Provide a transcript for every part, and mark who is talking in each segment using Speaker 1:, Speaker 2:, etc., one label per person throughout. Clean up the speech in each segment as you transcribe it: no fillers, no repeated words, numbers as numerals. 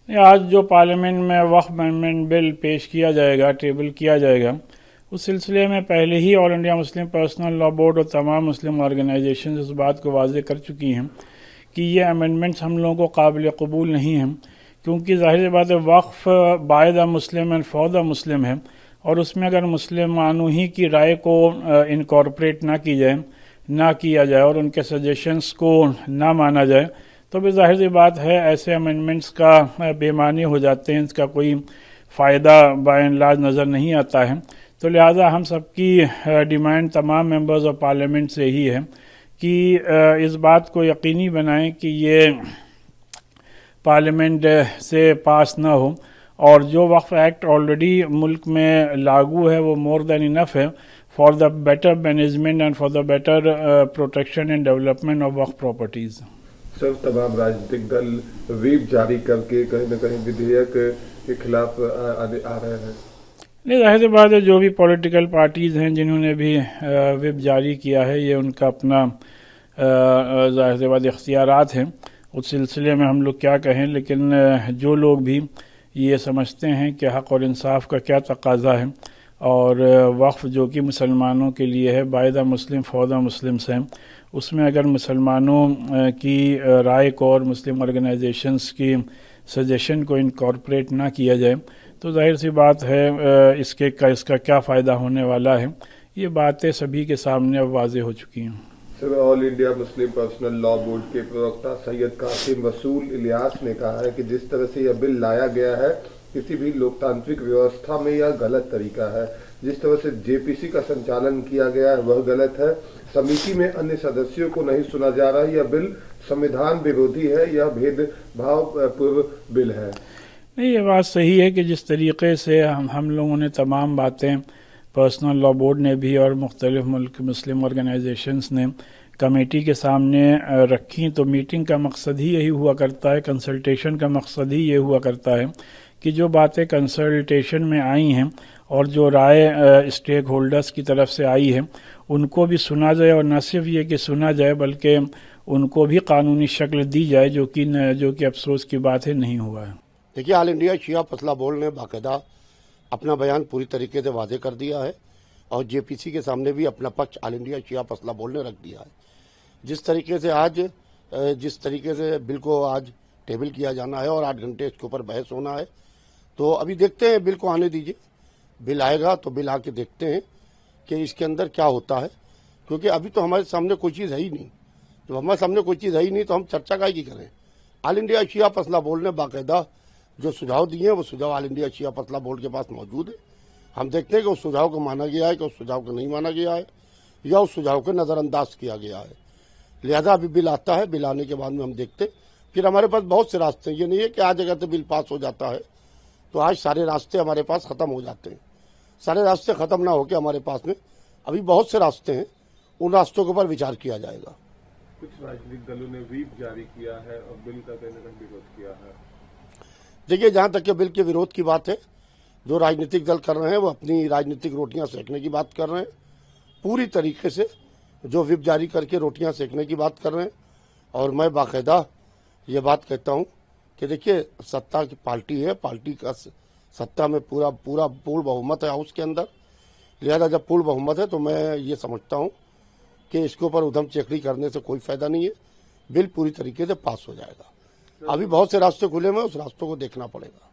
Speaker 1: आज जो पार्लियामेंट में वक्फ अमेंडमेंट बिल पेश किया जाएगा, टेबल किया जाएगा, उस सिलसिले में पहले ही all India Muslim personal law board और तमाम मुस्लिम ऑर्गेनाइजेशन इस बात को वाज़ेह कर चुकी हैं कि ये अमेंडमेंट्स हम लोगों को काबिल कबूल नहीं हैं, क्योंकि ज़ाहिर बात है waqf by the Muslim and for the Muslim है, और उसमें अगर मुस्लिमानों ही की राय को इनकॉर्पोरेट ना की जाए, ना किया जाए और उनके सजेशंस को ना माना जाए, तो भी जाहिर सी बात है ऐसे अमेंडमेंट्स का बेमानी हो जाते हैं, इसका कोई फ़ायदा बाय एंड लार्ज नज़र नहीं आता है। तो लिहाजा हम सबकी डिमांड तमाम मेंबर्स ऑफ पार्लियामेंट से ही है कि इस बात को यकीनी बनाएं कि ये पार्लियामेंट से पास ना हो, और जो वक्फ एक्ट ऑलरेडी मुल्क में लागू है वो मोर देन इनफ है for the better management and for the better protection and development of Waqf properties.
Speaker 2: Sir, तमाम राजनीतिक दल व्हीप जारी करके कहीं न कहीं विधेयक के खिलाफ आ रहे हैं।
Speaker 1: नहीं, जाहिर बात है जो भी पॉलिटिकल पार्टीज़ हैं जिन्होंने भी व्हिप जारी किया है, ये उनका अपना जाहिर बात इख्तियारात हैं, उस सिलसिले में हम लोग क्या कहें। लेकिन जो लोग भी ये समझते हैं कि हक़ और इंसाफ का क्या तकाज़ा है, और वक्फ जो कि मुसलमानों के लिए है, bye the Muslim for the Muslims हैं, उसमें अगर मुसलमानों की राय को और मुस्लिम ऑर्गेनाइजेशंस की सजेशन को इनकॉर्पोरेट ना किया जाए, तो जाहिर सी बात है इसका क्या फ़ायदा होने वाला है। ये बातें सभी के सामने अब वाज़ेह हो चुकी हैं।
Speaker 2: Sir, all India Muslim personal law board के प्रवक्ता सैयद कासिम रसूल इलियास ने कहा है कि जिस तरह से यह बिल लाया गया है, किसी भी लोकतांत्रिक व्यवस्था में यह गलत तरीका है। जिस तरह से जेपीसी का संचालन किया गया है वह गलत है। समिति में अन्य सदस्यों को नहीं सुना जा रहा है। यह बिल संविधान विरोधी है, यह भेदभाव पूर्व बिल है।
Speaker 1: नहीं, ये बात सही है कि जिस तरीके से हम लोगों ने तमाम बातें पर्सनल लॉ बोर्ड ने भी और मुख्तलिफ मुल्क मुस्लिम ऑर्गेनाइजेशंस ने कमेटी के सामने रखी, तो मीटिंग का मकसद ही यही हुआ करता है, कंसल्टेशन का मकसद ही ये हुआ करता है कि जो बातें कंसल्टेशन में आई हैं और जो राय स्टेक होल्डर्स की तरफ से आई है उनको भी सुना जाए, और न सिर्फ ये कि सुना जाए बल्कि उनको भी कानूनी शक्ल दी जाए, जो कि अफसोस की बात है नहीं हुआ है।
Speaker 3: देखिए, ऑल इंडिया शिया फसला बोर्ड ने बाकायदा अपना बयान पूरी तरीके से वादे कर दिया है, और जेपीसी के सामने भी अपना पक्ष ऑल इंडिया शिया फसला बोर्ड ने रख दिया है। जिस तरीके से बिल को आज टेबल किया जाना है और 8 घंटे इसके ऊपर बहस होना है, तो अभी देखते हैं, बिल को आने दीजिए। बिल आएगा तो बिल आके देखते हैं कि इसके अंदर क्या होता है, क्योंकि अभी तो हमारे सामने कोई चीज़ है ही नहीं। जब हमारे सामने कोई चीज़ है ही नहीं तो हम चर्चा काहे की करें। ऑल इंडिया शिया फसला बोर्ड ने बाकायदा जो सुझाव दिए हैं वो सुझाव ऑल इंडिया शिया फसला बोर्ड के पास मौजूद है। हम देखते हैं कि उस सुझाव को माना गया है कि उस सुझाव को नहीं माना गया है, या उस सुझाव को नज़रअंदाज किया गया है। लिहाजा अभी बिल आता है, बिल आने के बाद में हम देखते, फिर हमारे पास बहुत से रास्ते हैं। ये नहीं है कि आज अगर तो बिल पास हो जाता है तो आज सारे रास्ते हमारे पास ख़त्म हो जाते हैं। सारे रास्ते ख़त्म ना होकर हमारे पास में अभी बहुत से रास्ते हैं, उन रास्तों के ऊपर विचार किया जाएगा।
Speaker 2: कुछ राजनीतिक दलों ने व्हीप जारी किया है और बिल का कहीं न कहीं विरोध किया है।
Speaker 3: देखिए, जहां तक के बिल के विरोध की बात है, जो राजनीतिक दल कर रहे हैं वो अपनी राजनीतिक रोटियां सेकने की बात कर रहे हैं। पूरी तरीके से जो व्हिप जारी करके रोटियां सेकने की बात कर रहे हैं। और मैं बाकायदा ये बात कहता हूं कि देखिए, सत्ता की पार्टी है, पार्टी का सत्ता में पूरा पूर्ण बहुमत है हाउस के अंदर। लिहाजा जब पूर्ण बहुमत है तो मैं ये समझता हूं कि इसके ऊपर उधम चेकड़ी करने से कोई फायदा नहीं है। बिल पूरी तरीके से पास हो जाएगा। अभी बहुत से रास्ते खुले हुए हैं, उस रास्तों को देखना पड़ेगा।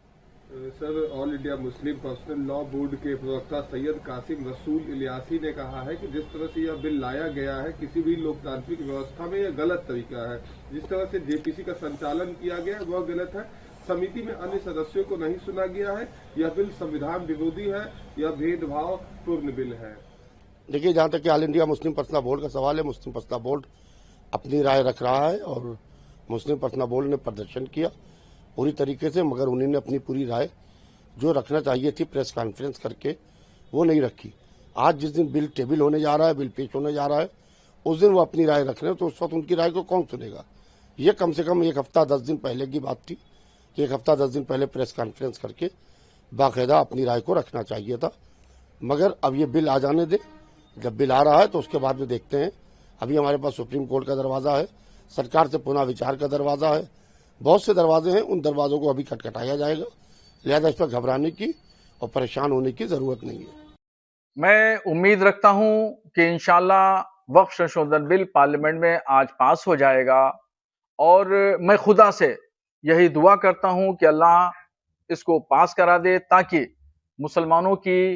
Speaker 2: Sir, all India Muslim personal law board के प्रवक्ता सैयद कासिम रसूल इलियासी ने कहा है कि जिस तरह से यह बिल लाया गया है, किसी भी लोकतांत्रिक व्यवस्था में यह गलत तरीका है। जिस तरह से जेपीसी का संचालन किया गया है वह गलत है। समिति में अन्य सदस्यों को नहीं सुना गया है। यह बिल संविधान विरोधी है, यह भेदभाव पूर्ण बिल है।
Speaker 3: देखिए, जहां तक कि all India Muslim personal board का सवाल है, मुस्लिम पर्सनल बोर्ड अपनी राय रख रहा है, और मुस्लिम पर्सनल बोर्ड ने प्रदर्शन किया पूरी तरीके से, मगर उन्होंने अपनी पूरी राय जो रखना चाहिए थी प्रेस कॉन्फ्रेंस करके वो नहीं रखी। आज जिस दिन बिल टेबल होने जा रहा है, बिल पेश होने जा रहा है, उस दिन वो अपनी राय रख रहे हैं, तो उस वक्त उनकी राय को कौन सुनेगा। ये कम से कम 1 हफ्ता 10 दिन पहले की बात थी कि 1 हफ्ता 10 दिन पहले प्रेस कॉन्फ्रेंस करके बाकायदा अपनी राय को रखना चाहिए था। मगर अब ये बिल आ जाने दे, जब बिल आ रहा है तो उसके बाद में देखते हैं। अभी हमारे पास सुप्रीम कोर्ट का दरवाज़ा है, सरकार से पुनः विचार का दरवाज़ा है, बहुत से दरवाजे हैं, उन दरवाजों को अभी खटखटाया जाएगा। लिहाजा इस पर घबराने की और परेशान होने की जरूरत नहीं है।
Speaker 4: मैं उम्मीद रखता हूं कि इंशाल्लाह वक्फ संशोधन बिल पार्लियामेंट में आज पास हो जाएगा और मैं खुदा से यही दुआ करता हूं कि अल्लाह इसको पास करा दे ताकि मुसलमानों की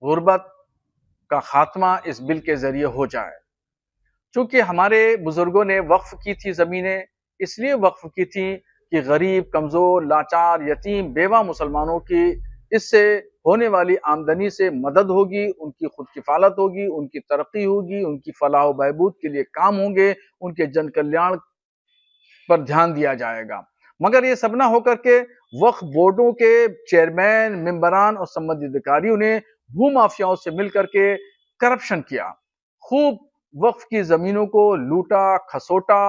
Speaker 4: गुर्बत का खात्मा इस बिल के जरिए हो जाए। चूंकि हमारे बुजुर्गों ने वक्फ की थी जमीनें, इसलिए वक्फ की थी कि गरीब, कमजोर, लाचार, यतीम, बेवा मुसलमानों की इससे होने वाली आमदनी से मदद होगी, उनकी खुद किफालत होगी, उनकी तरक्की होगी, उनकी फलाह व बहबूद के लिए काम होंगे, उनके जन कल्याण पर ध्यान दिया जाएगा। मगर ये सब ना होकर के वक्फ बोर्डों के चेयरमैन, मेंबरान और संबंधित अधिकारियों ने भूमाफियाओं से मिलकर के करप्शन किया, खूब वक्फ की जमीनों को लूटा, खसोटा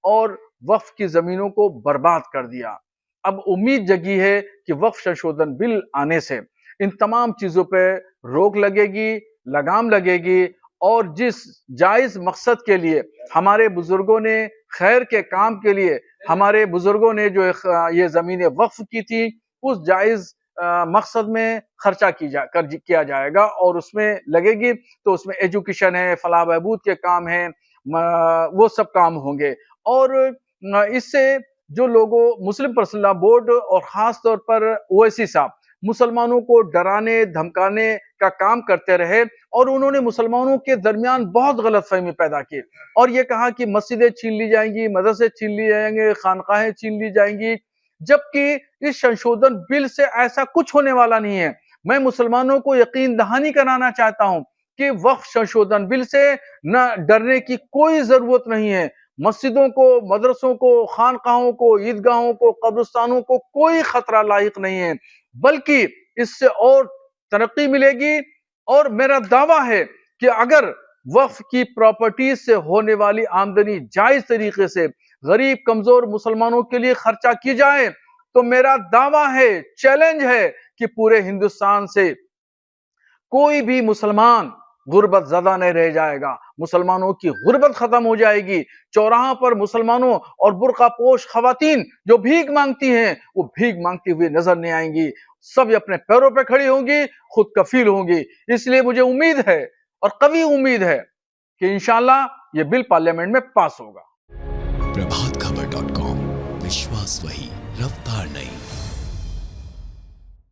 Speaker 4: और वक्फ की जमीनों को बर्बाद कर दिया। अब उम्मीद जगी है कि वक्फ संशोधन बिल आने से इन तमाम चीजों पे रोक लगेगी, लगाम लगेगी और जिस जायज मकसद के लिए हमारे बुजुर्गों ने खैर के काम के लिए हमारे बुजुर्गों ने जो ये जमीनें वक्फ की थी, उस जायज मकसद में खर्चा किया जाएगा और उसमें लगेगी तो उसमें एजुकेशन है, फलाह बहबूद के काम है, वो सब काम होंगे। और इससे जो लोगों मुस्लिम पर्सनल लॉ बोर्ड और खास तौर पर ओवैसी साहब मुसलमानों को डराने धमकाने का काम करते रहे और उन्होंने मुसलमानों के दरमियान बहुत गलतफहमी पैदा की और ये कहा कि मस्जिदें छीन ली जाएंगी, मदरसे छीन लिए जाएंगे, खानकाहें छीन ली जाएंगी, जबकि इस संशोधन बिल से ऐसा कुछ होने वाला नहीं है। मैं मुसलमानों को यकीन दहानी कराना चाहता हूं कि वक्फ संशोधन बिल से न डरने की कोई जरूरत नहीं है। मस्जिदों को, मदरसों को, खानकाहों को, ईदगाहों को, कब्रिस्तानों को कोई खतरा लायक नहीं है, बल्कि इससे और तरक्की मिलेगी। और मेरा दावा है कि अगर वक्फ की प्रॉपर्टीज से होने वाली आमदनी जायज तरीके से गरीब, कमजोर मुसलमानों के लिए खर्चा की जाए तो मेरा दावा है, चैलेंज है कि पूरे हिंदुस्तान से कोई भी मुसलमान गुर्बत ज़्यादा नहीं रह जाएगा, मुसलमानों की गुर्बत खत्म हो जाएगी। चौराहा पर मुसलमानों और बुर्का पोश खवातीन जो भीख मांगती हैं वो भीख मांगती हुई नजर नहीं आएंगी, सब अपने पैरों पे खड़ी होंगी, खुद कफील होंगी। इसलिए मुझे उम्मीद है और कवी उम्मीद है कि इंशाल्लाह ये बिल पार्लियामेंट में पास होगा।
Speaker 5: प्रभातखबर.com, विश्वास वही, रफ्तार नहीं।